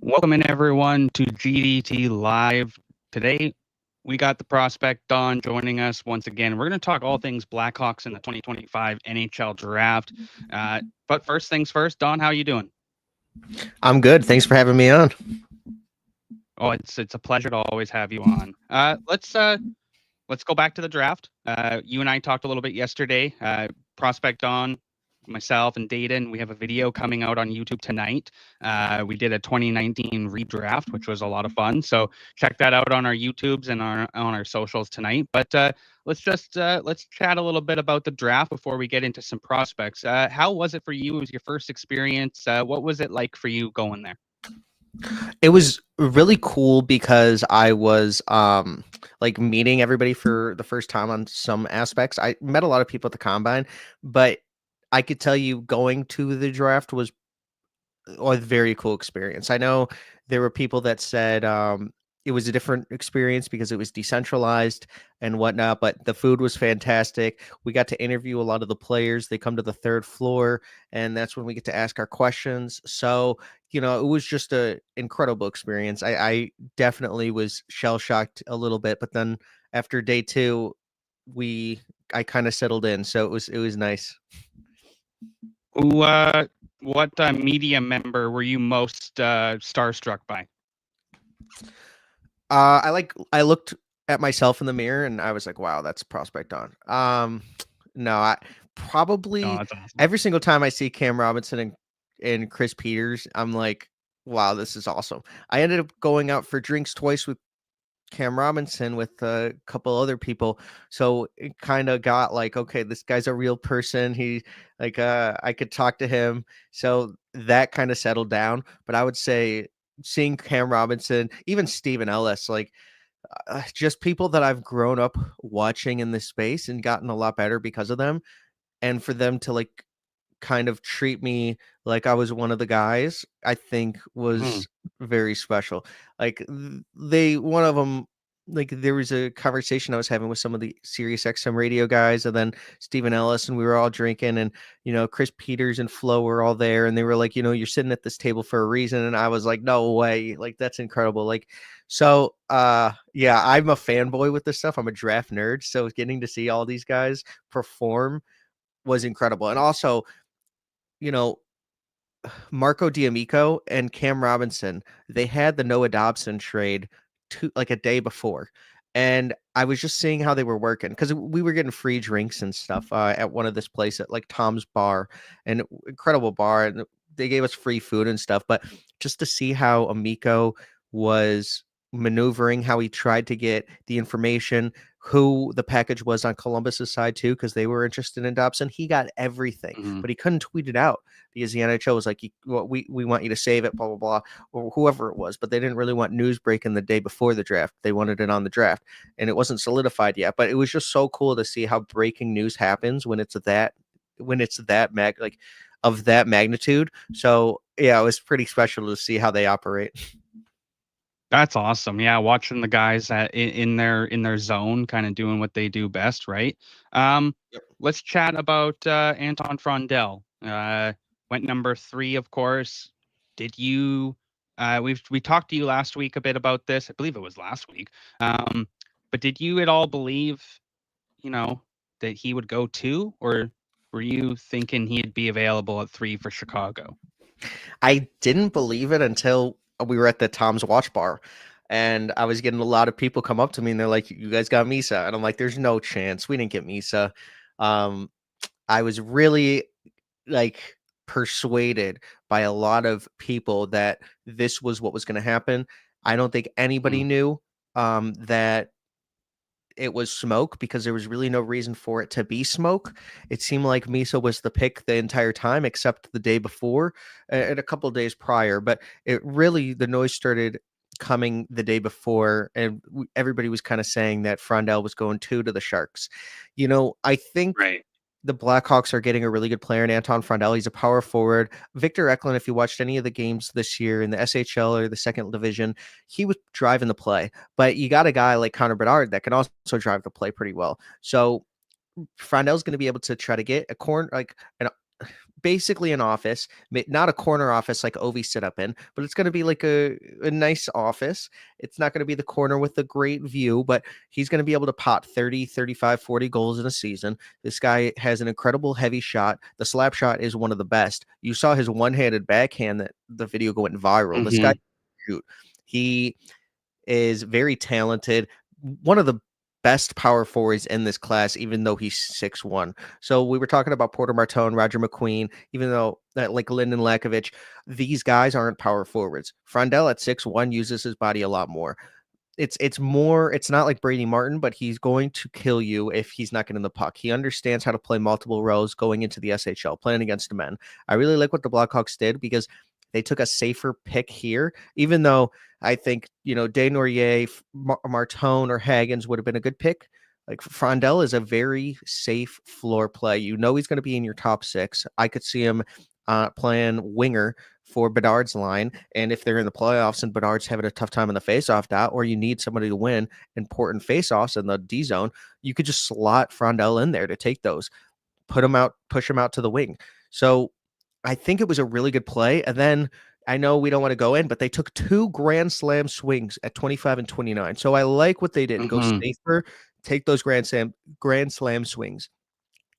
Welcome in everyone to GDT Live. Today we got the Prospect Don joining us once again. We're going to talk all things Blackhawks in the 2025 NHL Draft. But first things first, Don, how you doing? I'm good. Thanks for having me on. Oh, it's a pleasure to always have you on. Let's go back to the draft. You and I talked a little bit yesterday. Prospect Don, myself and Dayton, we have a video coming out on YouTube tonight. We did a 2019 redraft, which was a lot of fun. So check that out on our YouTubes and on our socials tonight. But let's chat a little bit about the draft before we get into some prospects. How was it for you? It was your first experience. What was it like for you going there? It was really cool because I was like meeting everybody for the first time on some aspects. I met a lot of people at the combine, but I could tell you going to the draft was a very cool experience. I know there were people that said it was a different experience because it was decentralized and whatnot, but the food was fantastic. We got to interview a lot of the players. They come to the third floor, and that's when we get to ask our questions. So, it was just an incredible experience. I definitely was shell shocked a little bit, but then after day two, I kind of settled in. So it was nice. What media member were you most starstruck by? I looked at myself in the mirror and I was like, wow, that's Prospect Don. No, I Oh, probably that's awesome. every single time I see Cam Robinson and Chris Peters, I'm like, wow, this is awesome. I ended up going out for drinks twice with Cam Robinson with a couple other people. So it kind of got like, okay, this guy's a real person. He like I could talk to him. So that kind of settled down. But I would say seeing Cam Robinson, even Steven Ellis, like just people that I've grown up watching in this space and gotten a lot better because of them. And for them to like kind of treat me like I was one of the guys, I think Mm. was very special. Like one of them, like there was a conversation I was having with some of the Sirius XM radio guys and then Stephen Ellis, and we were all drinking, and Chris Peters and Flo were all there, and they were like, you're sitting at this table for a reason. And I was like, no way, like that's incredible. Like, so yeah, I'm a fanboy with this stuff. I'm a draft nerd, so getting to see all these guys perform was incredible. And also, you know, Marco D'Amico and Cam Robinson, they had the Noah Dobson trade like a day before. And I was just seeing how they were working because we were getting free drinks and stuff at one of this place at like Tom's Bar, and incredible bar. And they gave us free food and stuff. But just to see how Amico was maneuvering, how he tried to get the information, who the package was on Columbus's side too, because they were interested in Dobson. He got everything, Mm-hmm. but he couldn't tweet it out because the NHL was like, we want you to save it, blah, blah, blah, or whoever it was. But they didn't really want news breaking the day before the draft. They wanted it on the draft, and it wasn't solidified yet. But it was just so cool to see how breaking news happens when it's that of that magnitude. So yeah, it was pretty special to see how they operate. That's awesome. Yeah, watching the guys in their zone, kind of doing what they do best, right? Yep. Let's chat about Anton Frondell. Went number 3, of course. Did you? We talked to you last week a bit about this. I believe it was last week. But did you at all believe, you know, that he would go 2, or were you thinking he'd be available at 3 for Chicago? I didn't believe it until we were at the Tom's Watch Bar, and I was getting a lot of people come up to me and they're like, "You guys got Misa," and I'm like, "There's no chance we didn't get Misa." Um, I was really like persuaded by a lot of people that this was what was going to happen. I don't think anybody Mm, knew that it was smoke because there was really no reason for it to be smoke. It seemed like Misa was the pick the entire time, except the day before and a couple of days prior. But it really, the noise started coming the day before, and everybody was kind of saying that Frondell was going 2 to the Sharks. I think right. the Blackhawks are getting a really good player in Anton Frondell. He's a power forward. Victor Eklund, if you watched any of the games this year in the SHL or the second division, he was driving the play. But you got a guy like Connor Bedard that can also drive the play pretty well. So Frondell's going to be able to try to get a corner, like an basically an office, not a corner office like Ovi set up in, but it's going to be like a nice office. It's not going to be the corner with the great view, but he's going to be able to pot 30, 35, 40 goals in a season. This guy has an incredible heavy shot. The slap shot is one of the best. You saw his one-handed backhand that the video went viral. This guy, shoot, he is very talented. One of the best power forwards in this class, even though he's 6'1". So we were talking about Porter Martone, Roger McQueen, even though like Lyndon Lakovic, these guys aren't power forwards. Frondell at 6'1" uses his body a lot more. It's more, it's not like Brady Martin, but he's going to kill you if he's not getting the puck. He understands how to play multiple roles going into the SHL, playing against the men. I really like what the Blackhawks did because they took a safer pick here, even though I think, Desnoyers, Martone, or Hagens would have been a good pick. Like Frondell is a very safe floor play. He's going to be in your top 6. I could see him playing winger for Bedard's line. And if they're in the playoffs and Bedard's having a tough time in the faceoff dot, or you need somebody to win important faceoffs in the D zone, you could just slot Frondell in there to take those, put him out, push him out to the wing. So I think it was a really good play. And then I know we don't want to go in, but they took 2 grand slam swings at 25 and 29. So I like what they did. Go safer, take those grand slam swings.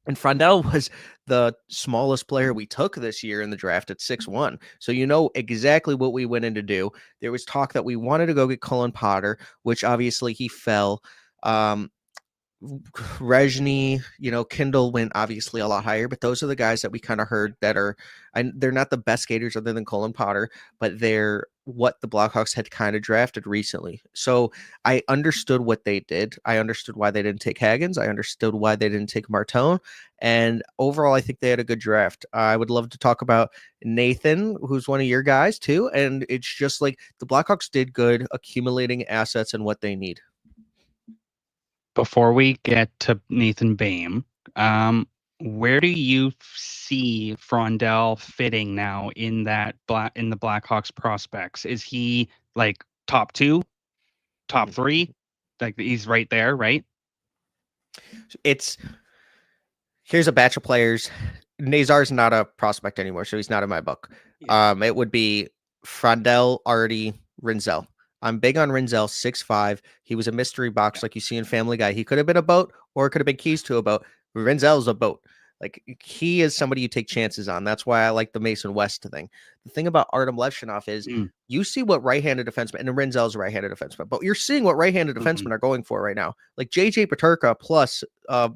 And Frondell was the smallest player we took this year in the draft at 6'1". So you know exactly what we went in to do. There was talk that we wanted to go get Cullen Potter, which obviously he fell. Rejny, Kindle went obviously a lot higher, but those are the guys that we kind of heard that they're not the best skaters other than Cullen Potter, but they're what the Blackhawks had kind of drafted recently. So I understood what they did. I understood why they didn't take Hagens. I understood why they didn't take Martone. And overall, I think they had a good draft. I would love to talk about Nathan, who's one of your guys too. And it's just like the Blackhawks did good accumulating assets and what they need. Before we get to Nathan Bame, where do you see Frondell fitting now in the Blackhawks prospects? Is he like top 2, top 3? Like he's right there, right? Here's a batch of players. Nazar's not a prospect anymore, so he's not in my book. Yeah. It would be Frondell, Artie, Rinzel. I'm big on Rinzel, 6'5". He was a mystery box like you see in Family Guy. He could have been a boat or it could have been keys to a boat. Rinzel's a boat. Like he is somebody you take chances on. That's why I like the Mason West thing. The thing about Artem Levshinov is you see what right-handed defenseman, and Rinzel's a right-handed defenseman, but you're seeing what right-handed defensemen are going for right now. Like JJ Peterka plus, a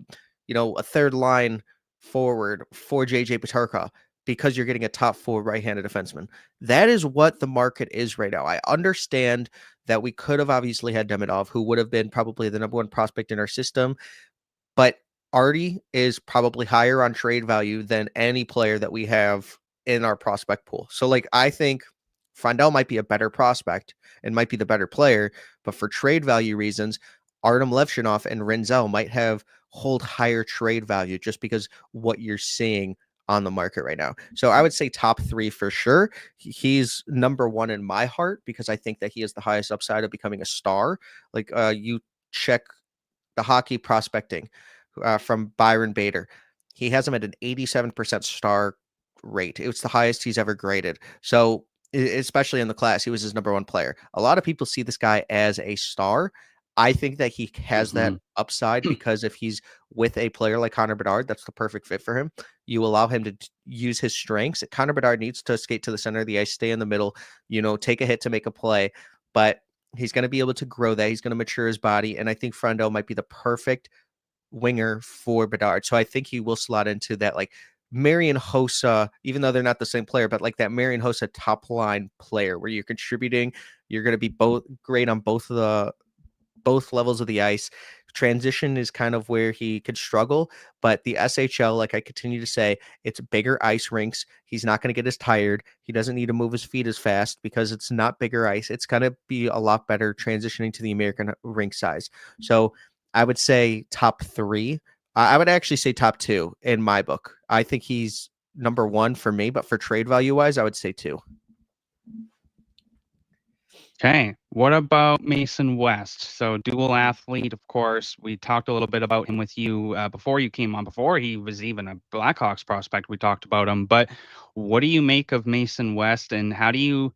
third line forward for JJ Peterka, because you're getting a top 4 right-handed defenseman. That is what the market is right now. I understand that we could have obviously had Demidov, who would have been probably the number 1 prospect in our system, but Artie is probably higher on trade value than any player that we have in our prospect pool. So like, I think Frondell might be a better prospect and might be the better player, but for trade value reasons, Artem Levshinov and Rinzel might hold higher trade value just because what you're seeing on the market right now. So I would say top 3 for sure. He's number 1 in my heart because I think that he has the highest upside of becoming a star. Like you check the hockey prospecting from Byron Bader. He has him at an 87% star rate. It's the highest he's ever graded. So especially in the class, he was his number 1 player. A lot of people see this guy as a star. I think that he has that upside because if he's with a player like Connor Bedard, that's the perfect fit for him. You allow him to use his strengths. Connor Bedard needs to skate to the center of the ice, stay in the middle, take a hit to make a play, but he's going to be able to grow that. He's going to mature his body. And I think Frondell might be the perfect winger for Bedard. So I think he will slot into that, like Marian Hossa, even though they're not the same player, but like that Marian Hossa top line player where you're contributing, you're going to be both great on both levels of the ice. Transition is kind of where he could struggle, but the SHL, like I continue to say, it's bigger ice rinks. He's not going to get as tired. He doesn't need to move his feet as fast because it's not bigger ice. It's going to be a lot better transitioning to the American rink size. So I would say top 3. I would actually say top 2 in my book. I think he's number 1 for me, but for trade value wise, I would say 2. Okay. What about Mason West? So dual athlete, of course. We talked a little bit about him with you before you came on, before he was even a Blackhawks prospect. We talked about him, but what do you make of Mason West, and how do you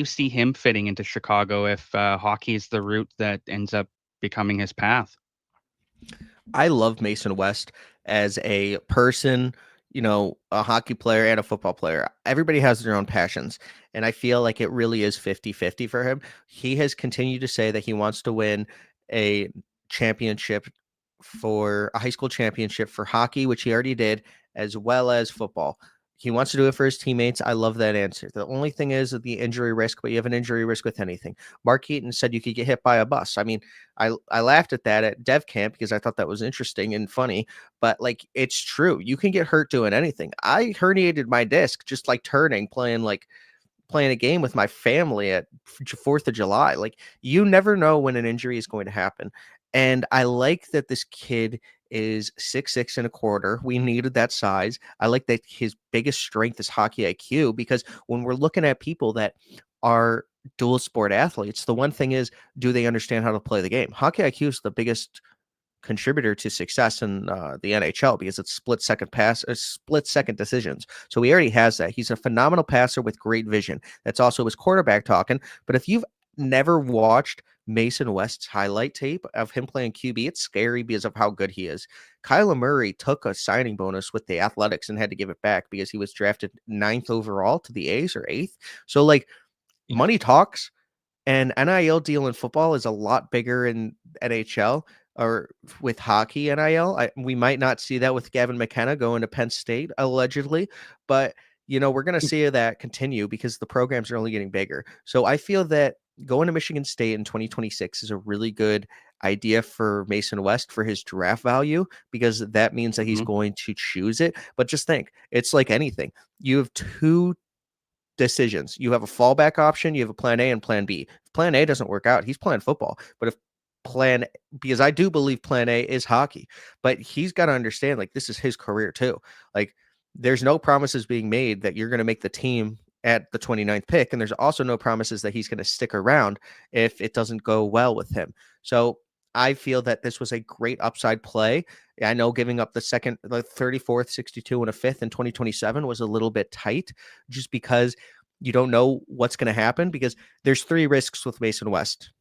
see him fitting into Chicago if hockey is the route that ends up becoming his path? I love Mason West as a person, a hockey player and a football player. Everybody has their own passions. And I feel like it really is 50-50 for him. He has continued to say that he wants to win a championship for a high school championship for hockey, which he already did, as well as football. He wants to do it for his teammates. I love that answer. The only thing is the injury risk, but you have an injury risk with anything. Mark Eaton said you could get hit by a bus. I mean, I laughed at that at dev camp because I thought that was interesting and funny, but like it's true. You can get hurt doing anything. I herniated my disc just like turning, playing a game with my family at 4th of July. Like you never know when an injury is going to happen. And I like that this kid is 6'6" and a quarter. We needed that size. I like that his biggest strength is hockey IQ because when we're looking at people that are dual sport athletes, the one thing is, do they understand how to play the game? Hockey IQ is the biggest contributor to success in the NHL because it's split second decisions. So he already has that. He's a phenomenal passer with great vision. That's also his quarterback talking. But if you've never watched Mason West's highlight tape of him playing QB, it's scary because of how good he is. Kyler Murray took a signing bonus with the Athletics and had to give it back because he was drafted 9th overall to the A's or 8th. So like Yeah. money talks, and NIL deal in football is a lot bigger in NHL or with hockey NIL. We might not see that with Gavin McKenna going to Penn State, allegedly, but we're going to see that continue because the programs are only getting bigger. So I feel that going to Michigan State in 2026 is a really good idea for Mason West for his draft value because that means that he's Mhm. going to choose it. But just think, it's like anything. You have two decisions. You have a fallback option, you have a plan A and plan B. If plan A doesn't work out, he's playing football. But if plan because I do believe plan A is hockey, but he's got to understand like this is his career too. Like there's no promises being made that you're going to make the team at the 29th pick and there's also no promises that he's going to stick around if it doesn't go well with him. So I feel that this was a great upside play. I know giving up the 34th, 62 and a fifth in 2027 was a little bit tight just because you don't know what's going to happen because there's three risks with Mason West.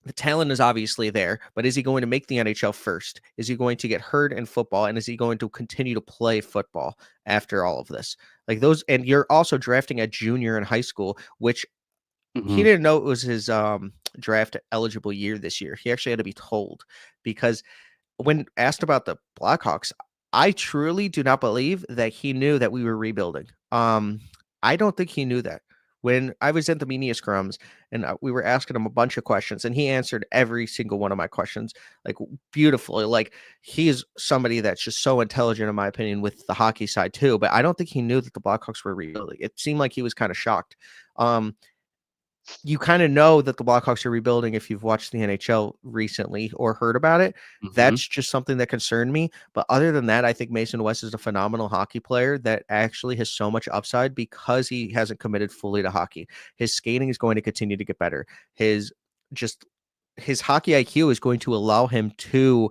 The talent is obviously there, but is he going to make the NHL first? Is he going to get hurt in football? And is he going to continue to play football after all of this? Like those, and you're also drafting a junior in high school, which he Mhm. didn't know it was his draft eligible year this year. He actually had to be told because when asked about the Blackhawks, I truly do not believe that he knew that we were rebuilding. I don't think he knew that. When I was at the media scrums and we were asking him a bunch of questions, and he answered every single one of my questions like beautifully. Like he is somebody that's just so intelligent, in my opinion, with the hockey side too. But I don't think he knew that the Blackhawks were rebuilding. It seemed like he was kind of shocked. Um, you kind of know that the Blackhawks are rebuilding if you've watched the NHL recently or heard about it. Mhm. That's just something that concerned me. But other than that, I think Mason West is a phenomenal hockey player that actually has so much upside because he hasn't committed fully to hockey. His skating is going to continue to get better. Just his hockey IQ is going to allow him to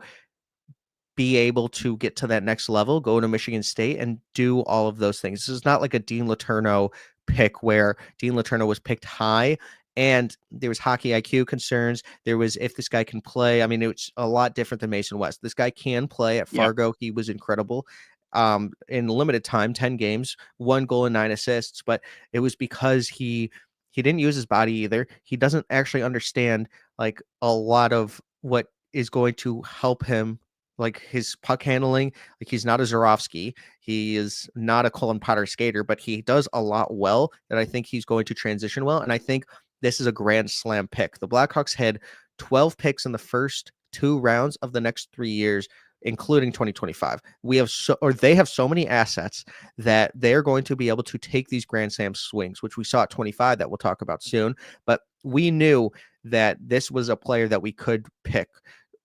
be able to get to that next level, go to Michigan State and do all of those things. This is not like a Dean Letourneau pick where Dean Letourneau was picked high and there was hockey IQ concerns. There was if this guy can play. I mean, it's a lot different than Mason West. This guy can play at Yeah. Fargo. He was incredible. In limited time, 10 games, 1 goal and 9 assists, but it was because he didn't use his body either. He doesn't actually understand like a lot of what is going to help him like his puck handling. Like he's not a Zorofsky. He is not a Colin Potter skater, but he does a lot well that I think he's going to transition well. And I think this is a grand slam pick. The Blackhawks had 12 picks in the first 2 rounds of the next 3 years, including 2025. They have so many assets that they're going to be able to take these grand slam swings, which we saw at 25 that we'll talk about soon. But we knew that this was a player that we could pick.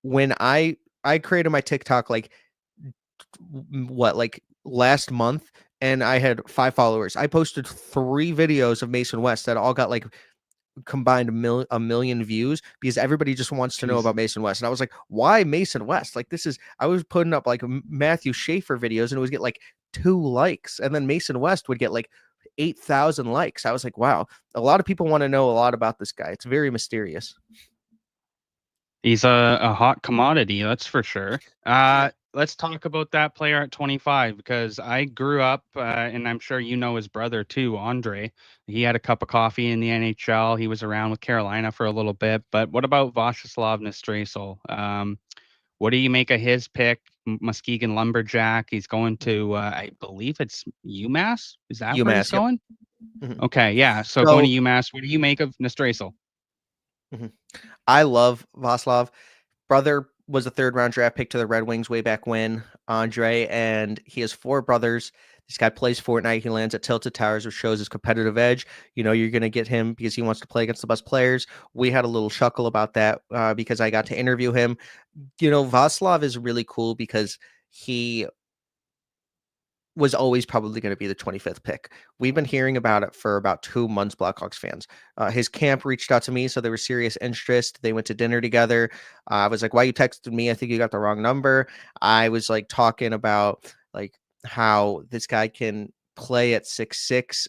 When I created my TikTok like last month and I had 5 followers. I posted 3 videos of Mason West that all got like combined a million views because everybody just wants to know Jeez. about Mason West. And I was like, why Mason West? Like, this is, I was putting up like Matthew Schaefer videos and it would get like 2 likes. And then Mason West would get like 8,000 likes. I was like, wow, a lot of people want to know a lot about this guy. It's very mysterious. He's a hot commodity, that's for sure. Let's talk about that player at 25 because I grew up, and I'm sure you know his brother too, Andre. He had a cup of coffee in the NHL. He was around with Carolina for a little bit. But what about Vacheslav Nestrasil? What do you make of his pick, Muskegon Lumberjack? He's going to, I believe it's UMass. Is that where he's UMass, yep. going? Mhm. Okay, yeah. So going to So UMass. What do you make of Nestrasil? mhm. I love Vaslav. Brother was a 3rd-round draft pick to the Red Wings way back when, Andre, and he has 4 brothers. This guy plays Fortnite. He lands at Tilted Towers, which shows his competitive edge. You know, you're going to get him because he wants to play against the best players. We had a little chuckle about that because I got to interview him. You know, Vaslav is really cool because he was always probably going to be the 25th pick. We've been hearing about it for about 2 months, Blackhawks fans. His camp reached out to me, so there was serious interest. They went to dinner together. I was like, why you texted me? I think you got the wrong number. I was like talking about like how this guy can play at 6'6".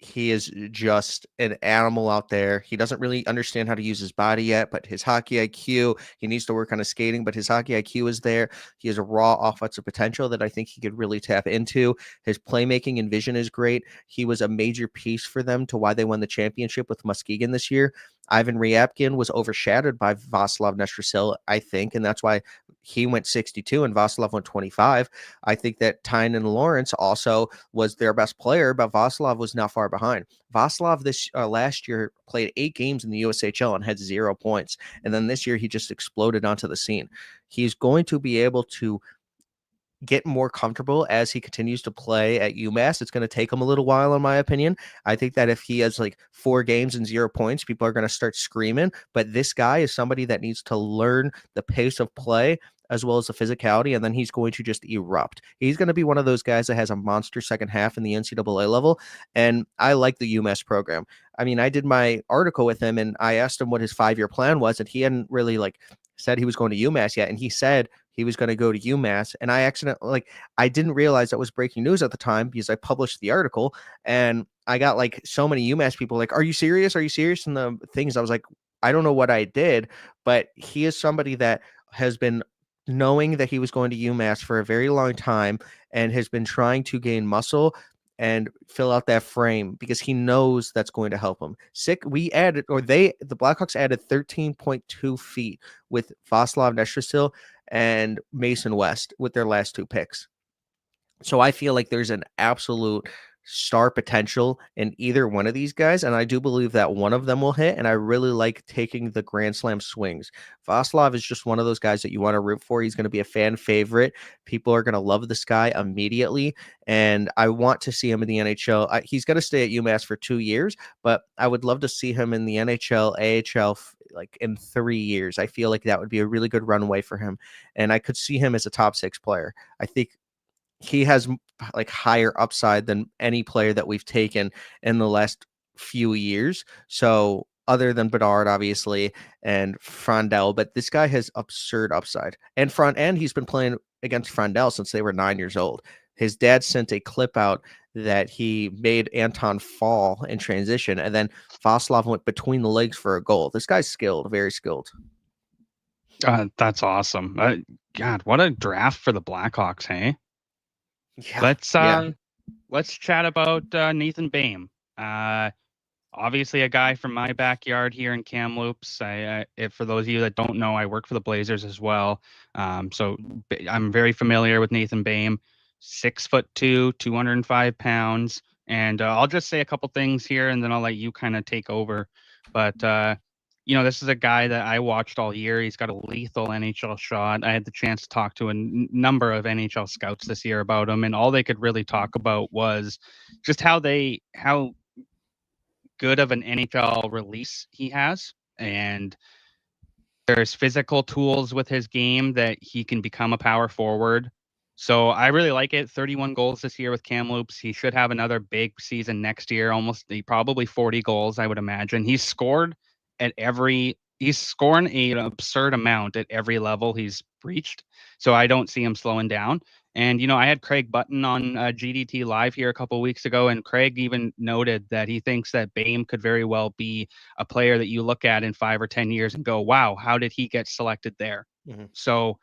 He is just an animal out there. He doesn't really understand how to use his body yet, but his hockey IQ, he needs to work on his skating, but his hockey IQ is there. He has a raw offensive potential that I think he could really tap into. His playmaking and vision is great. He was a major piece for them to why they won the championship with Muskegon this year. Ivan Ryabkin was overshadowed by Vaslav Nestrasil, I think, and that's why he went 62 and Vaslav went 25. I think that Tynan Lawrence also was their best player, but Vaslav was not far behind. Vaslav this last year played 8 games in the USHL and had 0 points. And then this year he just exploded onto the scene. He's going to be able to get more comfortable as he continues to play at UMass. It's going to take him a little while, in my opinion. I think that if he has like 4 games and 0 points, people are going to start screaming. But this guy is somebody that needs to learn the pace of play as well as the physicality, and then he's going to just erupt. He's going to be one of those guys that has a monster second half in the NCAA level, and I like the UMass program. I mean, I did my article with him, and I asked him what his 5-year plan was, and he hadn't really like said he was going to UMass yet, and he said he was going to go to UMass, and I didn't realize that was breaking news at the time because I published the article, and I got like so many UMass people like, "Are you serious? Are you serious?" And the things I was like, I don't know what I did, but he is somebody that has been knowing that he was going to UMass for a very long time and has been trying to gain muscle and fill out that frame because he knows that's going to help him. The Blackhawks added 13.2 feet with Vaslav Nestrasil and Mason West with their last 2 picks. So I feel like there's an absolute star potential in either one of these guys, and I do believe that one of them will hit, and I really like taking the Grand Slam swings. Vaslav is just one of those guys that you want to root for. He's going to be a fan favorite. People are going to love this guy immediately, and I want to see him in the NHL. He's going to stay at UMass for 2 years, but I would love to see him in the NHL, AHL, like in 3 years. I feel like that would be a really good runway for him, and I could see him as a top 6 player. I think he has like higher upside than any player that we've taken in the last few years. So other than Bedard, obviously, and Frondell, but this guy has absurd upside. And he's been playing against Frondell since they were 9 years old. His dad sent a clip out that he made Anton fall in transition, and then Vaslav went between the legs for a goal. This guy's skilled, very skilled. That's awesome. God, what a draft for the Blackhawks, hey? Yeah, Let's yeah. let's chat about Nathan Bame. Uh, Obviously a guy from my backyard here in Kamloops. If for those of you that don't know, I work for the Blazers as well. I'm very familiar with Nathan Bame. 6'2", 205 pounds. And I'll just say a couple things here, and then I'll let you kind of take over. But this is a guy that I watched all year. He's got a lethal NHL shot. I had the chance to talk to a number of NHL scouts this year about him, and all they could really talk about was just how good of an NHL release he has. And there's physical tools with his game that he can become a power forward. So I really like it. 31 goals this year with Kamloops. He should have another big season next year. Probably 40 goals, I would imagine. He's scoring an absurd amount at every level he's reached. So I don't see him slowing down. And I had Craig Button on GDT Live here a couple of weeks ago, and Craig even noted that he thinks that Bame could very well be a player that you look at in 5 or 10 years and go, "Wow, how did he get selected there?" Mhm. So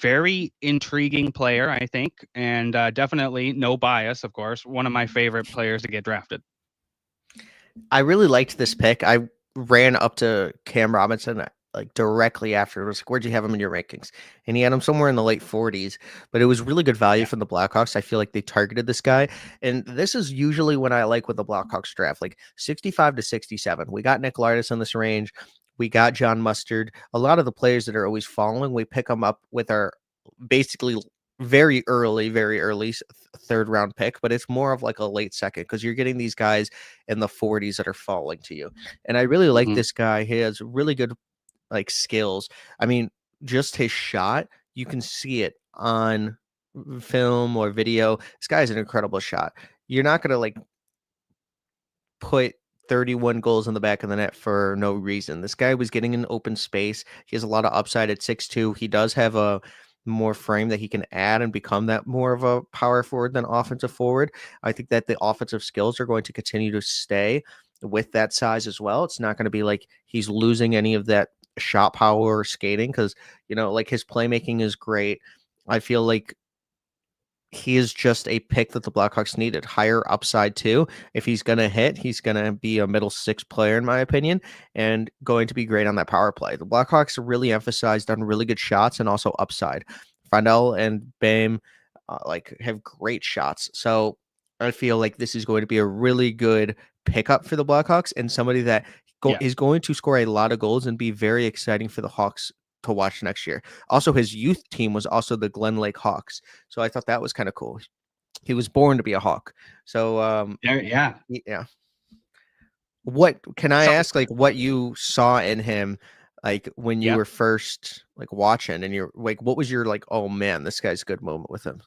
very intriguing player, I think, and definitely no bias, of course. One of my favorite players to get drafted. I really liked this pick. I ran up to Cam Robinson like directly after. It was like, where'd you have him in your rankings? And he had him somewhere in the late 40s, but it was really good value Yeah, from the Blackhawks. I feel like they targeted this guy. And this is usually when I like with the Blackhawks draft, like 65 to 67. We got Nick Lardis in this range. We got John Mustard. A lot of the players that are always following, we pick them up with our basically very early third round pick, but it's more of like a late second because you're getting these guys in the 40s that are falling to you. And I really like hmm this guy. He has really good like skills. I mean, just his shot, you can see it on film or video. This guy's an incredible shot. You're not going to like put 31 goals in the back of the net for no reason. This guy was getting in open space. He has a lot of upside at 6'2". He does have a more frame that he can add and become that more of a power forward than offensive forward. I think that the offensive skills are going to continue to stay with that size as well. It's not going to be like he's losing any of that shot power or skating because, like his playmaking is great. I feel like he is just a pick that the Blackhawks needed. Higher upside too. If he's gonna hit, he's gonna be a middle six player in my opinion, and going to be great on that power play. The Blackhawks are really emphasized on really good shots and also upside. Findell and Bame like have great shots, so I feel like this is going to be a really good pickup for the Blackhawks and somebody that yeah, is going to score a lot of goals and be very exciting for the Hawks to watch next year. Also, his youth team was also the Glen Lake Hawks. So I thought that was kind of cool. He was born to be a Hawk. So yeah. yeah. What can I So ask like what you saw in him like when you yeah, were first like watching and you're like what was your like oh man, this guy's a good moment with him?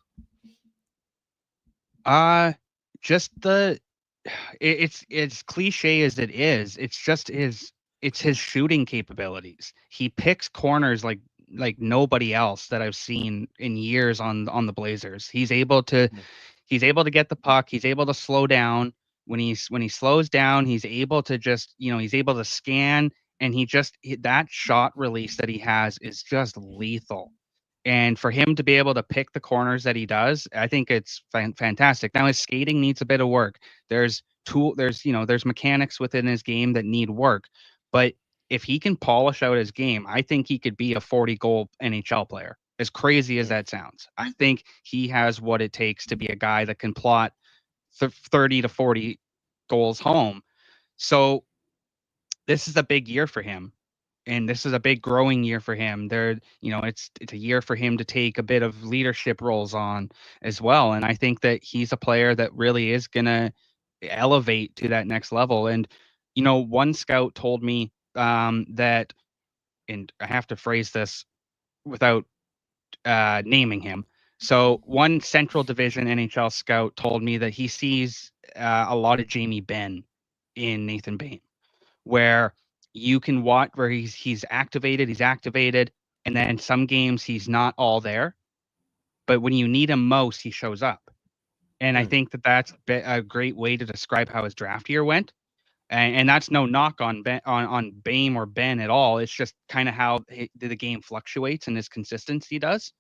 uh, just it's cliche as it is. It's his shooting capabilities. He picks corners like nobody else that I've seen in years on the Blazers. He's able to get the puck. He's able to slow down. When he slows down, he's able to just, he's able to scan, and that shot release that he has is just lethal. And for him to be able to pick the corners that he does, I think it's fantastic. Now his skating needs a bit of work. There's mechanics within his game that need work, but if he can polish out his game, I think he could be a 40 goal NHL player. As crazy as Mm. that sounds, I think he has what it takes to be a guy that can plot 30 to 40 goals home. So this is a big year for him. And this is a big growing year for him. It's a year for him to take a bit of leadership roles on as well. And I think that he's a player that really is gonna elevate to that next level. And one scout told me that, and I have to phrase this without naming him. So one Central Division NHL scout told me that he sees a lot of Jamie Benn in Nathan Bain, where you can watch where he's activated, and then some games he's not all there, but when you need him most, he shows up. And I Mm. think that that's a great way to describe how his draft year went. And that's no knock on on Bame or Ben at all. It's just kind of how the game fluctuates and his consistency does.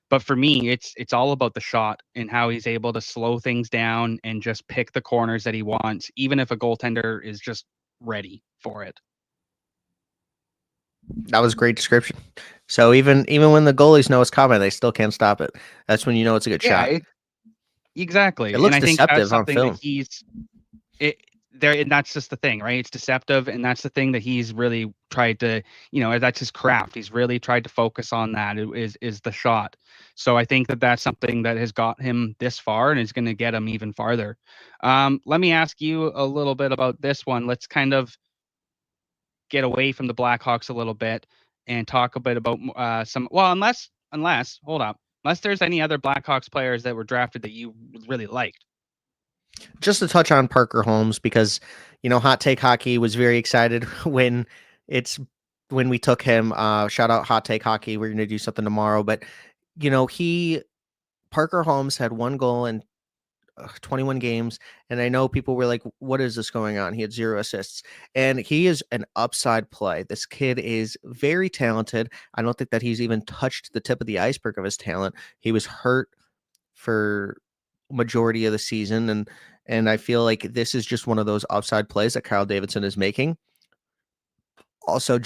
But for me, it's all about the shot and how he's able to slow things down and just pick the corners that he wants, even if a goaltender is just ready for it. That was a great description. So even when the goalies know it's coming, they still can't stop it. That's when you know it's a good Yeah, shot. It exactly. And looks I think that's deceptive on something that film. he's it there, and that's just the thing, right? It's deceptive, and that's the thing that he's really tried to, that's his craft. He's really tried to focus on that is the shot. So I think that that's something that has got him this far and is going to get him even farther. Let me ask you a little bit about this one. Let's kind of get away from the Blackhawks a little bit and talk a bit about some. Well, unless hold up. unless there's any other Blackhawks players that were drafted that you really liked. Just to touch on Parker Holmes, because Hot Take Hockey was very excited it's when we took him. Shout out Hot Take Hockey. We're gonna do something tomorrow, but he Parker Holmes had 1 goal in 21 games, and I know people were like, "What is this going on?" He had 0 assists, and he is an upside play. This kid is very talented. I don't think that he's even touched the tip of the iceberg of his talent. He was hurt for majority of the season, and I feel like this is just one of those upside plays that Kyle Davidson is making. Also,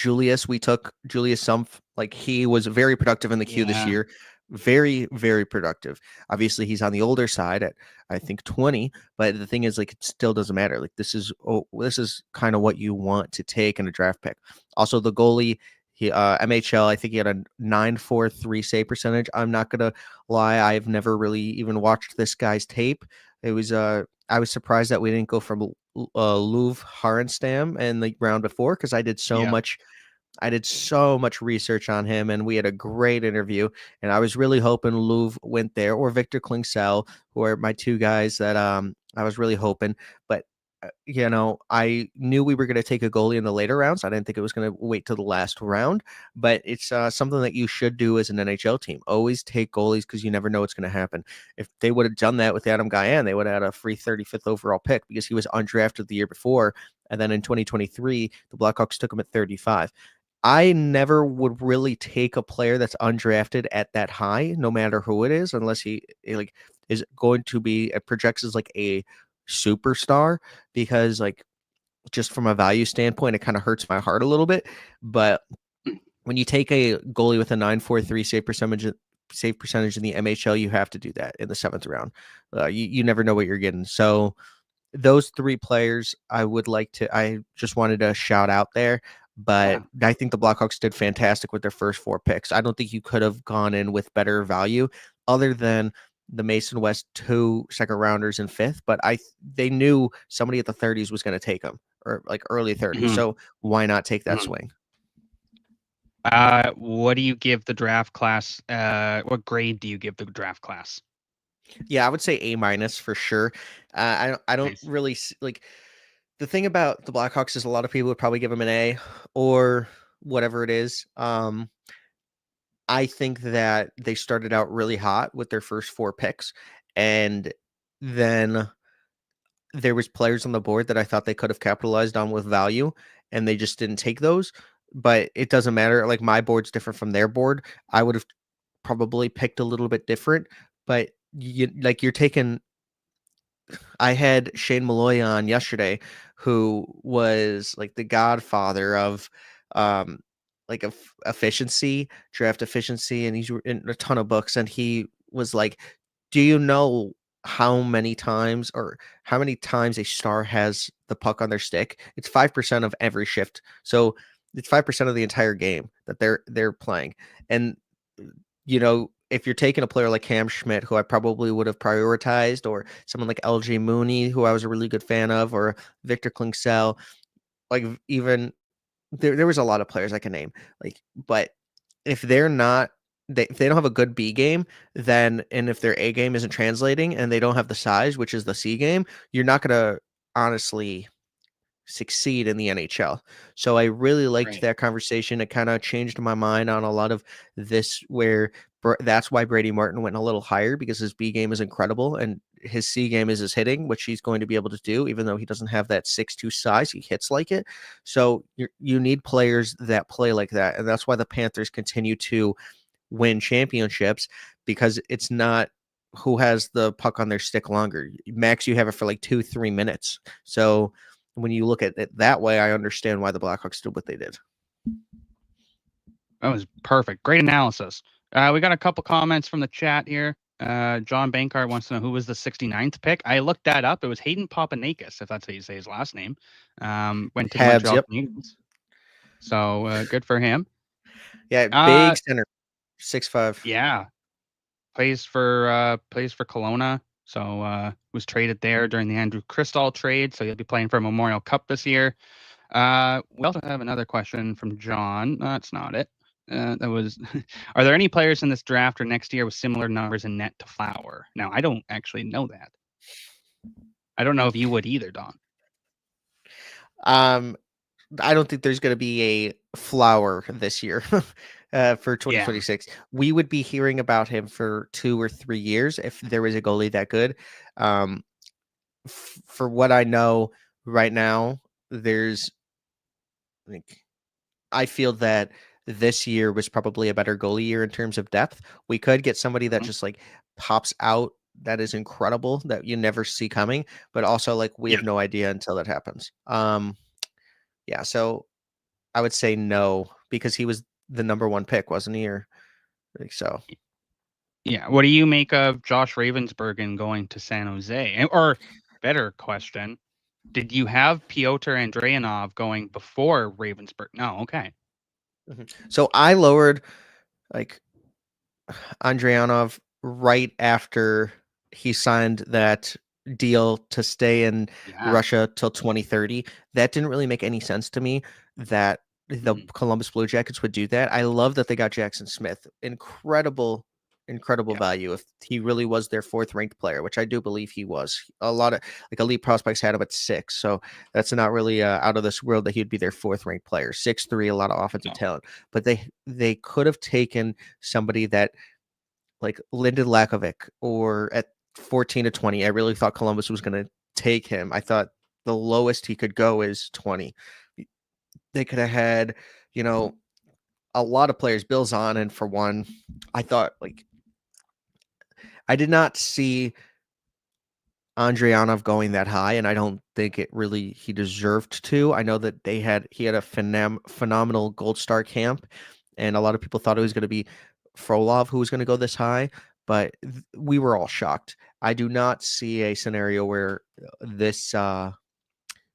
we took Julius Sumpf. Like, he was very productive in the queue this Yeah. year. Very, very productive. Obviously, he's on the older side at, I think, 20, but the thing is, like, it still doesn't matter. Like, this is kind of what you want to take in a draft pick. Also, the goalie, he MHL, I think he had a 943 save percentage. I'm not gonna lie, I've never really even watched this guy's tape. It was I was surprised that we didn't go from Louvre Harenstam in the round before, because Yeah. I did so much research on him, and we had a great interview. And I was really hoping Louvre went there, or Victor Klingsell, who are my 2 guys that I was really hoping. But I knew we were going to take a goalie in the later rounds. I didn't think it was going to wait till the last round. But it's something that you should do as an NHL team. Always take goalies, because you never know what's going to happen. If they would have done that with Adam Guyan, they would have had a free 35th overall pick, because he was undrafted the year before. And then in 2023, the Blackhawks took him at 35. I never would really take a player that's undrafted at that high, no matter who it is, unless he like is going to be projects as like a superstar, because like just from a value standpoint, it kind of hurts my heart a little bit. But when you take a goalie with a 943 save percentage in the MHL, you have to do that in the 7th round. You never know what you're getting. So those 3 players I just wanted to shout out there. But Yeah. I think the Blackhawks did fantastic with their first 4 picks. I don't think you could have gone in with better value, other than the Mason West 2 second rounders and 5th. But they knew somebody at the 30s was going to take them, or like early 30s. Mhm. So why not take that Mhm. swing? What do you give the draft class? What grade do you give the draft class? Yeah, I would say A- for sure. I don't Nice. really like, the thing about the Blackhawks is a lot of people would probably give them an A, or whatever it is. I think that they started out really hot with their first 4 picks, and then there was players on the board that I thought they could have capitalized on with value, and they just didn't take those. But it doesn't matter. Like, my board's different from their board. I would have probably picked a little bit different, but you're taking. I had Shane Malloy on yesterday, who was like the godfather of um efficiency, draft efficiency, and he's in a ton of books. And he was like, "Do you know how many times a star has the puck on their stick? It's 5% of every shift. So it's 5% of the entire game that they're playing." And if you're taking a player like Cam Schmidt, who I probably would have prioritized, or someone like LG Mooney, who I was a really good fan of, or Victor Klingsell, like, even there was a lot of players I can name. Like, but if if they don't have a good B game, then, and if their A game isn't translating, and they don't have the size, which is the C game, you're not gonna honestly succeed in the NHL. So I really liked Right. that conversation. It kind of changed my mind on a lot of this, where that's why Brady Martin went a little higher, because his B game is incredible, and his C game is his hitting, which he's going to be able to do, even though he doesn't have that 6'2" size. He hits like it. So you need players that play like that. And that's why the Panthers continue to win championships, because it's not who has the puck on their stick longer. Max, you have it for like 2-3 minutes. So when you look at it that way, I understand why the Blackhawks did what they did. That was perfect. Great analysis. We got a couple comments from the chat here. John Bankart wants to know who was the 69th pick. I looked that up. It was Hayden Papanakis, if that's how you say his last name. Went to the Habs, Montreal yep. Canadiens. So good for him. Yeah, Uh, big center, 6'5". yeah, plays for Kelowna. So was traded there during the Andrew Cristall trade. So he'll be playing for Memorial Cup this year. We also have another question from John. That's not it. That was. Are there any players in this draft or next year with similar numbers in net to Flower? Now, I don't actually know that. I don't know if you would either, Don. Um, I don't think there's going to be a Flower this year for Yeah. 2026. We would be hearing about him for 2 or 3 years if there was a goalie that good. Um, for what I know right now, there's like I feel that this year was probably a better goalie year in terms of depth. We could get somebody that Mhm. just like pops out that is incredible that you never see coming, but also like we Yeah. have no idea until that happens. Yeah, so I would say no because he was the number one pick, wasn't he? Or like so. Yeah. What do you make of Josh Ravensbergen going to San Jose? Or better question, did you have Pyotr Andreanov going before Ravensburg? No. Okay. Mhm. So I lowered like Andrianov right after he signed that deal to stay in Yeah. Russia till 2030. That didn't really make any sense to me that the Mhm. Columbus Blue Jackets would do that. I love that they got Jackson Smith. Incredible Yeah. value if he really was their fourth ranked player, which I do believe he was. A lot of like elite prospects had him at 6, so that's not really out of this world that he'd be their fourth ranked player. 6'3", a lot of offensive No. talent, but they could have taken somebody that like Lyndon Lakovic or at 14 to 20. I really thought Columbus was going to take him. I thought the lowest he could go is 20. They could have had, you know, a lot of players. Bill Zonin for one. I thought like I did not see Andrianov going that high, and I don't think it really he deserved to. I know that he had a phenomenal Gold Star camp, and a lot of people thought it was going to be Frolov who was going to go this high, but we were all shocked. I do not see a scenario where this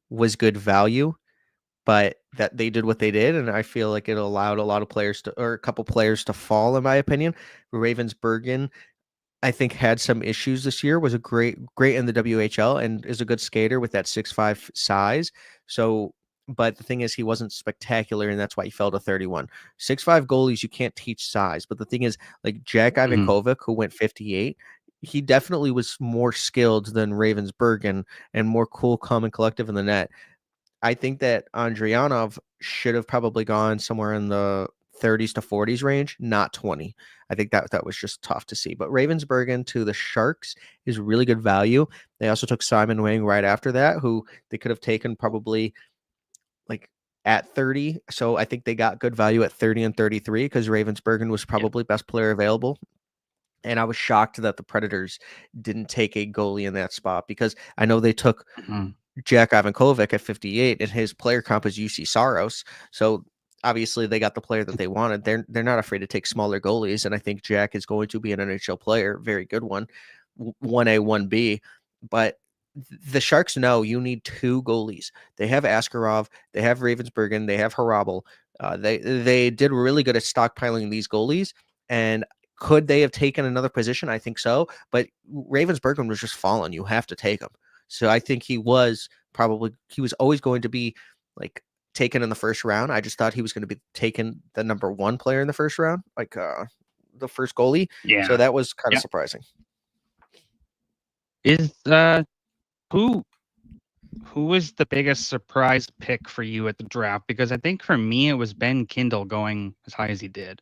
was good value, but that they did what they did, and I feel like it allowed a lot of players to, or a couple players to fall, in my opinion. Ravensbergen I think had some issues this year, was a great in the WHL and is a good skater with that 6'5" size. So, but the thing is he wasn't spectacular and that's why he fell to 31. 6'5" goalies you can't teach size, but the thing is like Jack Mhm. Ivankovic who went 58, he definitely was more skilled than Ravensbergen and more cool, calm and collective in the net. I think that Andrianov should have probably gone somewhere in the 30s to 40s range, not 20. I think that was just tough to see. But Ravensbergen to the Sharks is really good value. They also took Simon Wang right after that, who they could have taken probably like at 30. So I think they got good value at 30 and 33 because Ravensbergen was Yeah. probably best player available. And I was shocked that the Predators didn't take a goalie in that spot because I know they took Mhm. Jack Ivankovic at 58, and his player comp is UC Saros. So obviously they got the player that they wanted. They're not afraid to take smaller goalies, and I think Jack is going to be an NHL player, very good one, 1A, 1B. But the Sharks know you need 2 goalies. They have Askarov, they have Ravensbergen, they have Harabel. They did really good at stockpiling these goalies, and could they have taken another position? I think so. But Ravensbergen was just falling. You have to take him. So I think he was always going to be like taken in the first round. I just thought he was going to be taken the number 1 player in the first round, like the first goalie. So Yeah. that was kind of Yeah. surprising. Is who who was the biggest surprise pick for you at the draft? Because I think for me it was Ben Kindle going as high as he did.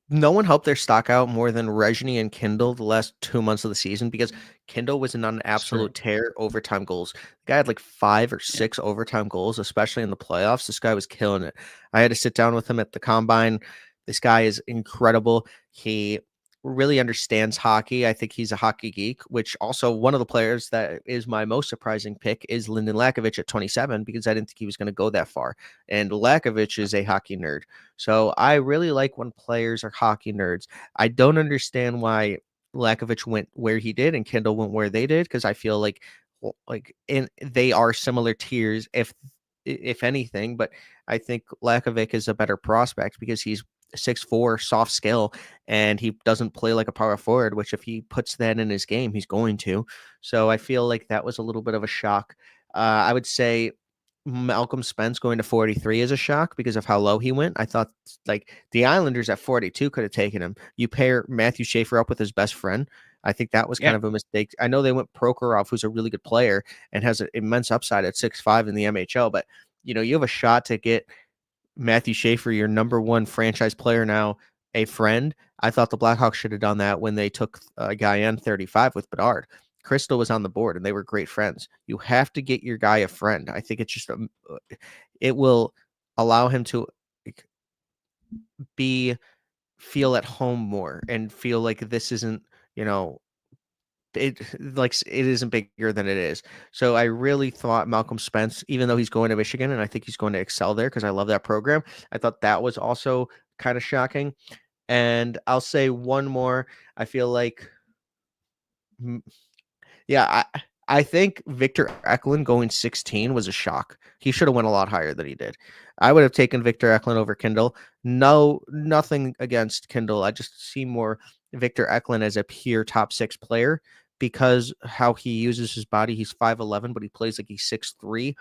No one helped their stock out more than Reggie and Kindle the last 2 months of the season because Kindle was on an It's true. absolute tear overtime goals. The guy had like 5 or Yeah. 6 overtime goals, especially in the playoffs. This guy was killing it. I had to sit down with him at the combine. This guy is incredible. He really understands hockey. I think he's a hockey geek, which also one of the players that is my most surprising pick is Lyndon Lakovic at 27 because I didn't think he was going to go that far. And Lakovic is a hockey nerd. So I really like when players are hockey nerds. I don't understand why Lakovic went where he did and Kendall went where they did because I feel like in they are similar tiers if anything, but I think Lakovic is a better prospect because he's 6'4", soft skill, and he doesn't play like a power forward, which if he puts that in his game, he's going to. So I feel like that was a little bit of a shock. I would say Malcolm Spence going to 43 is a shock because of how low he went. I thought like the Islanders at 42 could have taken him. You pair Matthew Schaefer up with his best friend. I think that was kind Yeah. of a mistake. I know they went Prokhorov, who's a really good player and has an immense upside at 6'5" in the MHL, but you have a shot to get Matthew Schaefer, your number one franchise player now, a friend. I thought the Blackhawks should have done that when they took Guyan 35 with Bedard. Crystal was on the board and they were great friends. You have to get your guy a friend. I think it's just it will allow him to be feel at home more and feel like this isn't, it like it isn't bigger than it is. So I really thought Malcolm Spence, even though he's going to Michigan and I think he's going to excel there because I love that program, I thought that was also kind of shocking. And I'll say one more. I feel like, yeah, I think Victor Eklund going 16 was a shock. He should have went a lot higher than he did. I would have taken Victor Eklund over Kindle. No, nothing against Kindle. I just see more Victor Eklund as a pure top 6 player because how he uses his body. He's 5'11", but he plays like he's 6'3".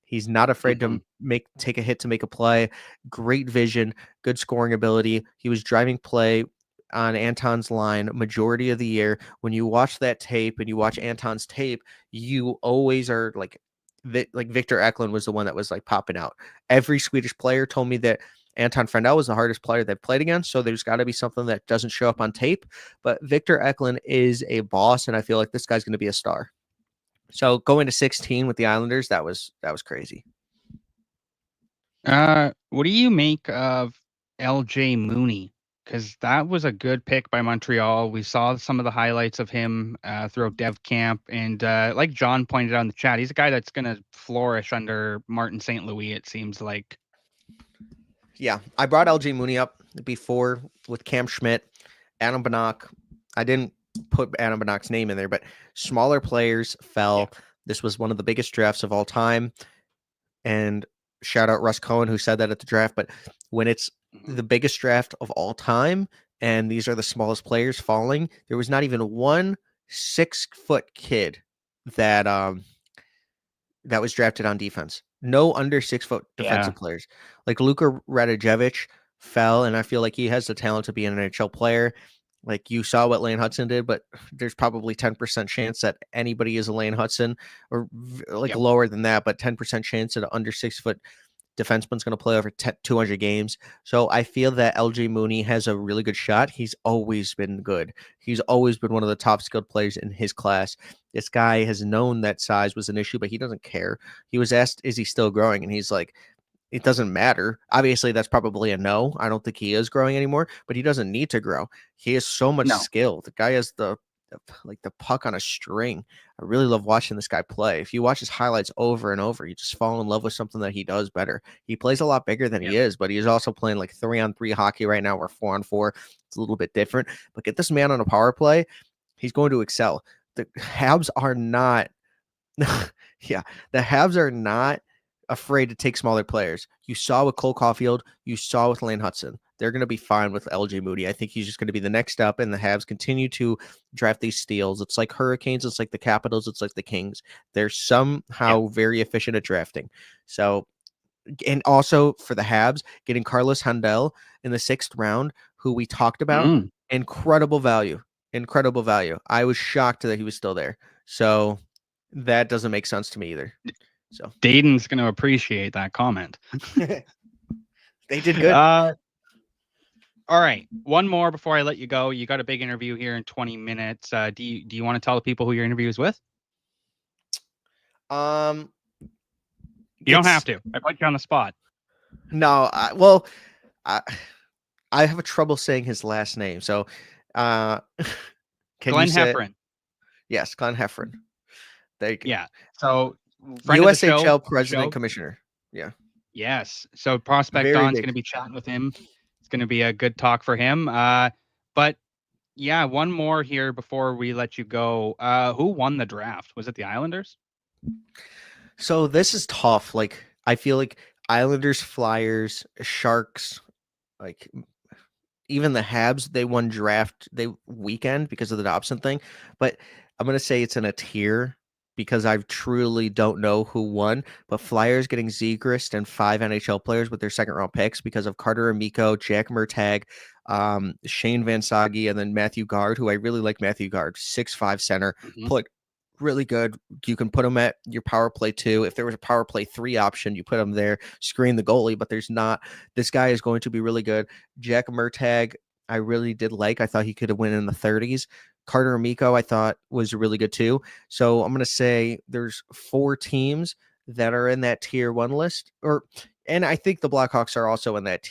He's not afraid Mm-hmm. to take a hit to make a play. Great vision, good scoring ability. He was driving play on Anton's line majority of the year. When you watch that tape and you watch Anton's tape, you always are like Victor Eklund was the one that was like popping out. Every Swedish player told me that Anton Frendell was the hardest player they've played against. So there's got to be something that doesn't show up on tape. But Victor Eklund is a boss, and I feel like this guy's going to be a star. So going to 16 with the Islanders, that was crazy. What do you make of LJ Mooney? Because that was a good pick by Montreal. We saw some of the highlights of him throughout Dev Camp, and like John pointed out in the chat, he's a guy that's going to flourish under Martin St. Louis. It seems like. Yeah, I brought LJ Mooney up before with Cam Schmidt, Adam Banach. I didn't put Adam Banach's name in there, but smaller players fell. Yeah. This was one of the biggest drafts of all time. And shout out Russ Cohen, who said that at the draft. But when it's Mhm. the biggest draft of all time, and these are the smallest players falling, there was not even one 6-foot kid that that was drafted on defense. No under 6-foot Yeah. defensive players. Like Luka Radojevich fell, and I feel like he has the talent to be an NHL player. Like you saw what Lane Hudson did, but there's probably 10% chance that anybody is a Lane Hudson, or like Yep. lower than that, but 10% chance that an under 6-foot defenseman's going to play over 200 games. So I feel that LJ Mooney has a really good shot. He's always been good. He's always been one of the top skilled players in his class. This guy has known that size was an issue, but he doesn't care. He was asked, is he still growing? And he's like, it doesn't matter. Obviously, that's probably a no. I don't think he is growing anymore, but he doesn't need to grow. He has so much No. skill. The guy has the puck on a string. I really love watching this guy play. If you watch his highlights over and over, you just fall in love with something that he does better. He plays a lot bigger than he Yep. is, but he's also playing like 3-on-3 hockey right now or 4-on-4. It's a little bit different. But get this man on a power play, he's going to excel. The Habs are not yeah, the Habs are not afraid to take smaller players. You saw with Cole Caulfield, you saw with Lane Hudson. They're going to be fine with LJ Moody. I think he's just going to be the next step, and the Habs continue to draft these steals. It's like Hurricanes, it's like the Capitals, it's like the Kings. They're Yep. somehow very efficient at drafting. So, and also for the Habs, getting Carlos Handel in the 6th round, who we talked about, Mm. incredible value. Incredible value. I was shocked that he was still there. So that doesn't make sense to me either. So Dayton's going to appreciate that comment. they did good. All right, one more before I let you go. You got a big interview here in 20 minutes. Do you want to tell the people who your interview is with? Um, You don't have to. I put you on the spot. No, I have a trouble saying his last name. So, can Glenn you say? Heffron. Yes, Glenn Heffron. There you go. Yeah. So friend of the USHL show. president commissioner. Yeah. Yes. So Prospect Very Don's big. going to be chatting with him. It's going to be a good talk for him. But yeah, one more here before we let you go. Who won the draft? Was it the Islanders? So this is tough. Like I feel like Islanders, Flyers, Sharks, like even the Habs, they won draft they weekend because of the Dobson thing. But I'm gonna say it's in a tier. because I truly don't know who won, but Flyers getting Zegras and 5 NHL players with their second round picks because of Carter Amico, Jack Murtagh, Shane Van Sage, and then Matthew Guard, who I really like. Matthew Guard, 6'5" center, Mhm. played really good. You can put him at your power play 2. If there was a power play 3 option, you put him there, screen the goalie, but there's not. This guy is going to be really good. Jack Murtagh, I really did like. I thought he could have went in the 30s. Carter Amico, I thought was really good too. So I'm going to say there's 4 teams that are in that tier 1 list, and I think the Blackhawks are also in that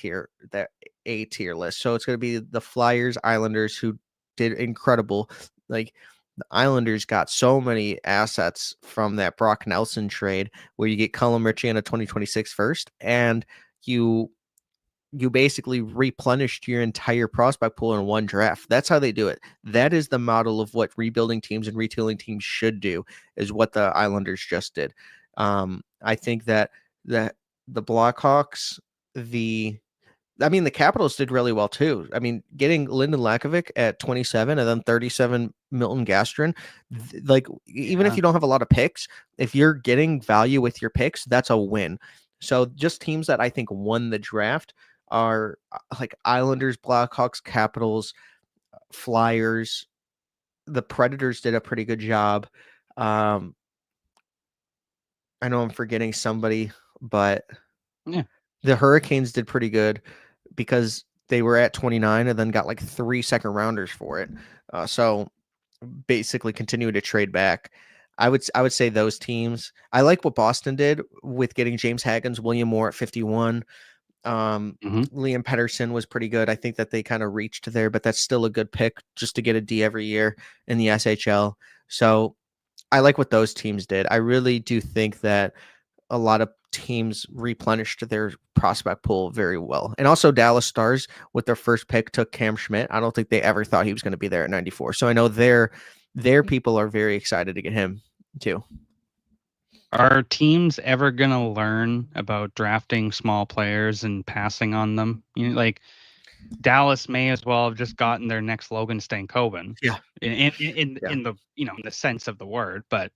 A tier list. So it's going to be the Flyers, Islanders, who did incredible. Like, the Islanders got so many assets from that Brock Nelson trade, where you get Cullum Ritchie and a 2026 first, and you basically replenished your entire prospect pool in one draft. That's how they do it. That is the model of what rebuilding teams and retooling teams should do, is what the Islanders just did. I think that the Blackhawks, the Capitals did really well too. I mean, getting Lyndon Lakovic at 27 and then 37 Milton Gastrin, like, even if Yeah. you don't have a lot of picks, if you're getting value with your picks, that's a win. So just teams that I think won the draft are like Islanders, Blackhawks, Capitals, Flyers. The Predators did a pretty good job. Um, I know I'm forgetting somebody, but Yeah. the Hurricanes did pretty good because they were at 29 and then got like 3 second rounders for it. So basically continue to trade back. I would say those teams. I like what Boston did with getting James Haggins, William Moore at 51. Mhm. Liam Pettersson was pretty good. I think that they kind of reached there, but that's still a good pick just to get a D every year in the SHL. So I like what those teams did. I really do think that a lot of teams replenished their prospect pool very well. And also Dallas Stars with their first pick took Cam Schmidt. I don't think they ever thought he was going to be there at 94. So I know their people are very excited to get him too. Are teams ever gonna learn about drafting small players and passing on them? Like Dallas may as well have just gotten their next Logan Stankoven Yeah. Yeah. in the in the sense of the word, but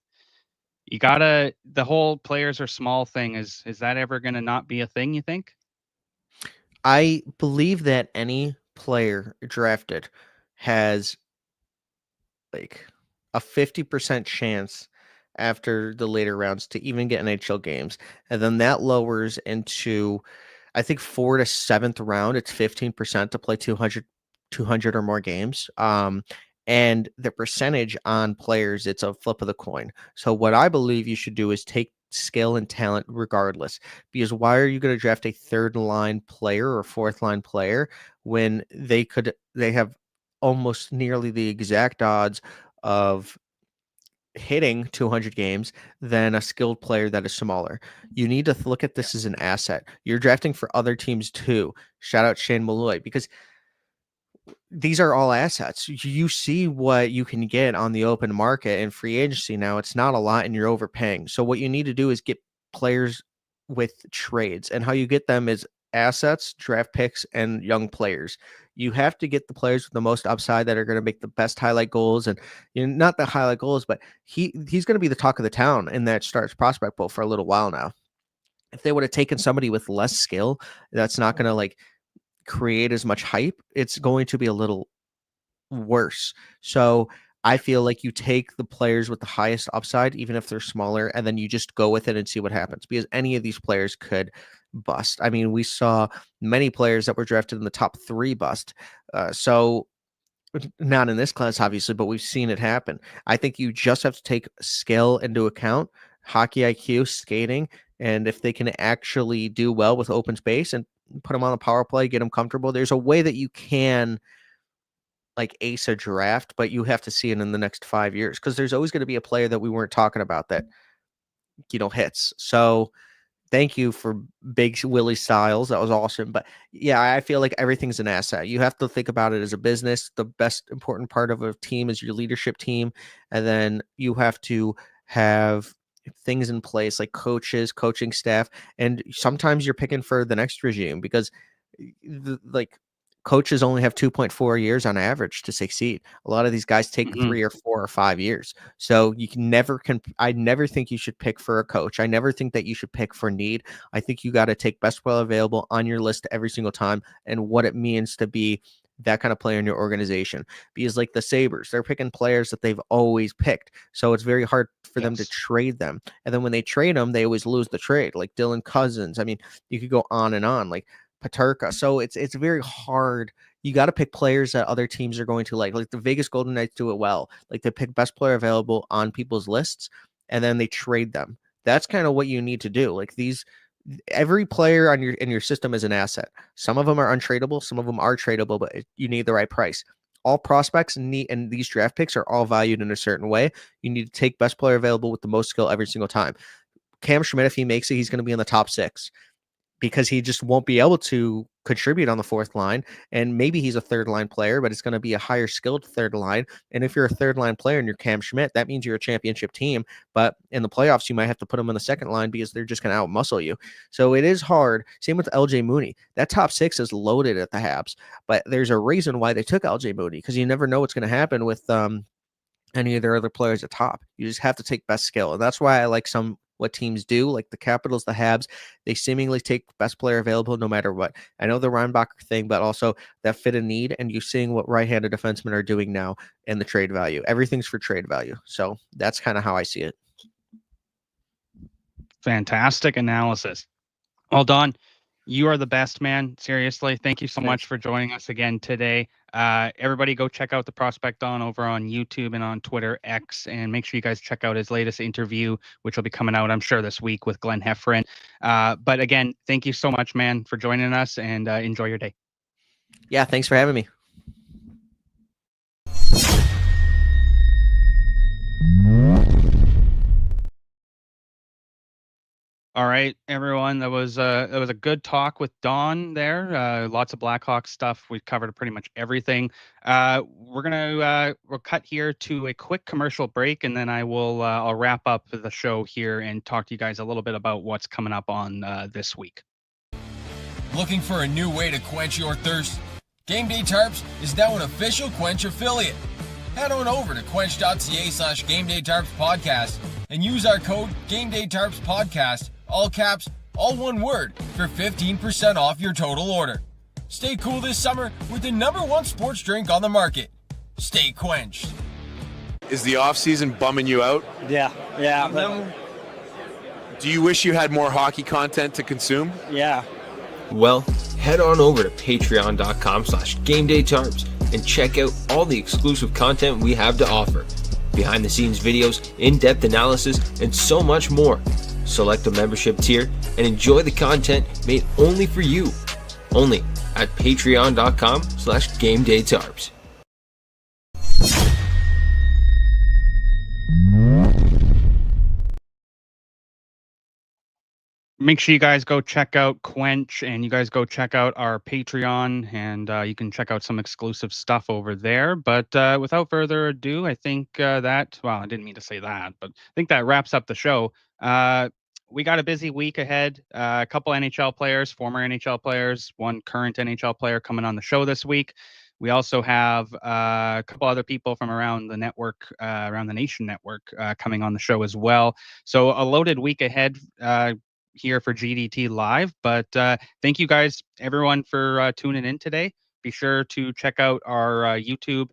you gotta the whole players are small thing is that ever gonna not be a thing, you think? I believe that any player drafted has like a 50% chance after the later rounds to even get NHL games. And then that lowers into, I think, 4th to 7th round, it's 15% to play 200 or more games. And the percentage on players, it's a flip of the coin. So what I believe you should do is take skill and talent regardless. Because why are you going to draft a 3rd line player or 4th line player when they have almost nearly the exact odds of hitting 200 games than a skilled player that is smaller? You need to look at Yeah. this as an asset. You're drafting for other teams too. Shout out Shane Malloy, because these are all assets. You see what you can get on the open market and free agency now. It's not a lot and you're overpaying. So what you need to do is get players with trades, and how you get them is assets, draft picks, and young players. You have to get the players with the most upside that are going to make the best highlight goals, and not the highlight goals, but he's going to be the talk of the town in that starts prospect pool for a little while now. If they would have taken somebody with less skill, that's not going to like create as much hype. It's going to be a little worse. So I feel like you take the players with the highest upside, even if they're smaller, and then you just go with it and see what happens, because any of these players could bust. I mean, we saw many players that were drafted in the top 3 bust. So not in this class, obviously, but we've seen it happen. I think you just have to take skill into account, hockey IQ, skating, and if they can actually do well with open space and put them on the power play, get them comfortable. There's a way that you can like ace a draft, but you have to see it in the next 5 years, because there's always going to be a player that we weren't talking about that hits. So thank you for Big Willie Styles. That was awesome. But yeah, I feel like everything's an asset. You have to think about it as a business. The best important part of a team is your leadership team, and then you have to have things in place like coaches, coaching staff, and sometimes you're picking for the next regime, because like coaches only have 2.4 years on average to succeed. A lot of these guys take Mhm. 3 or 4 or 5 years. So you can never I never think you should pick for a coach. I never think that you should pick for need. I think you got to take best player available on your list every single time and what it means to be that kind of player in your organization. Because like the Sabres, they're picking players that they've always picked. So it's very hard for them to Yes. trade them. And then when they trade them, they always lose the trade. Like Dylan Cousins. I mean, you could go on and on. Like Paterka. So it's very hard. You got to pick players that other teams are going to like. Like the Vegas Golden Knights do it well. Like they pick best player available on people's lists, and then they trade them. That's kind of what you need to do. Like every player on your system is an asset. Some of them are untradeable, some of them are tradable, but you need the right price. All prospects need, and these draft picks are all valued in a certain way. You need to take best player available with the most skill every single time. Cam Schmidt, if he makes it, he's going to be in the top 6 because he just won't be able to contribute on the 4th line. And maybe he's a 3rd line player, but it's going to be a higher skilled 3rd line. And if you're a 3rd line player and you're Cam Schmidt, that means you're a championship team. But in the playoffs, you might have to put them on the 2nd line because they're just going to outmuscle you. So it is hard. Same with LJ Mooney. That top 6 is loaded at the Habs, but there's a reason why they took LJ Mooney, because you never know what's going to happen with any of their other players at top. You just have to take best skill. And that's why I like what teams do, like the Capitals, the Habs, they seemingly take best player available no matter what. I know the Reinbacher thing, but also that fit a need, and you're seeing what right-handed defensemen are doing now in the trade value. Everything's for trade value. So that's kind of how I see it. Fantastic analysis. Well, Don, you are the best, man. Seriously, thank you so Thanks. much for joining us again today. Everybody go check out the Prospect Don over on YouTube and on Twitter X, and make sure you guys check out his latest interview, which will be coming out, I'm sure, this week with Glenn Heffron. But again, thank you so much, man, for joining us, and enjoy your day. Yeah, thanks for having me. All right, everyone. That was a good talk with Don there. Lots of Blackhawks stuff. We covered pretty much everything. We'll cut here to a quick commercial break, and then I'll wrap up the show here and talk to you guys a little bit about what's coming up on this week. Looking for a new way to quench your thirst? Game Day Tarps is now an official Quench affiliate. Head on over to quench.ca/GameDayTarps podcast and use our code GameDayTarps podcast, all caps, all one word, for 15% off your total order. Stay cool this summer with the #1 sports drink on the market. Stay quenched. Is the off season bumming you out? Yeah. Do you wish you had more hockey content to consume? Yeah. Well, head on over to patreon.com/GameDayTarps and check out all the exclusive content we have to offer. Behind the scenes videos, in-depth analysis, and so much more. Select a membership tier and enjoy the content made only for you. Only at patreon.com/GameDayTarps. Make sure you guys go check out Quench, and you guys go check out our Patreon, and you can check out some exclusive stuff over there. But without further ado, I think I didn't mean to say that, but I think that wraps up the show. We got a busy week ahead. A couple NHL players, former NHL players, one current NHL player coming on the show this week. We also have a couple other people from around the network, around the Nation Network, coming on the show as well. So a loaded week ahead here for GDT Live. But thank you guys, everyone, for tuning in today. Be sure to check out our YouTube.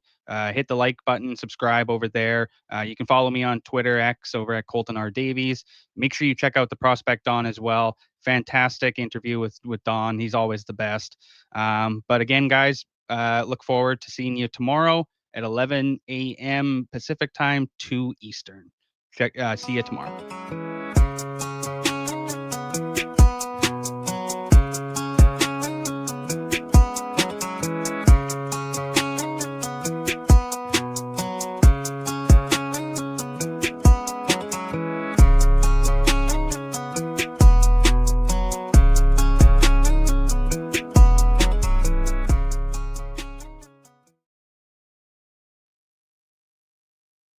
Hit the like button, subscribe over there. You can follow me on Twitter X over at Colton R. Davies. Make sure you check out the Prospect Don as well. Fantastic interview with Don. He's always the best. But again, guys, look forward to seeing you tomorrow at 11 a.m. Pacific time, 2 Eastern. See you tomorrow.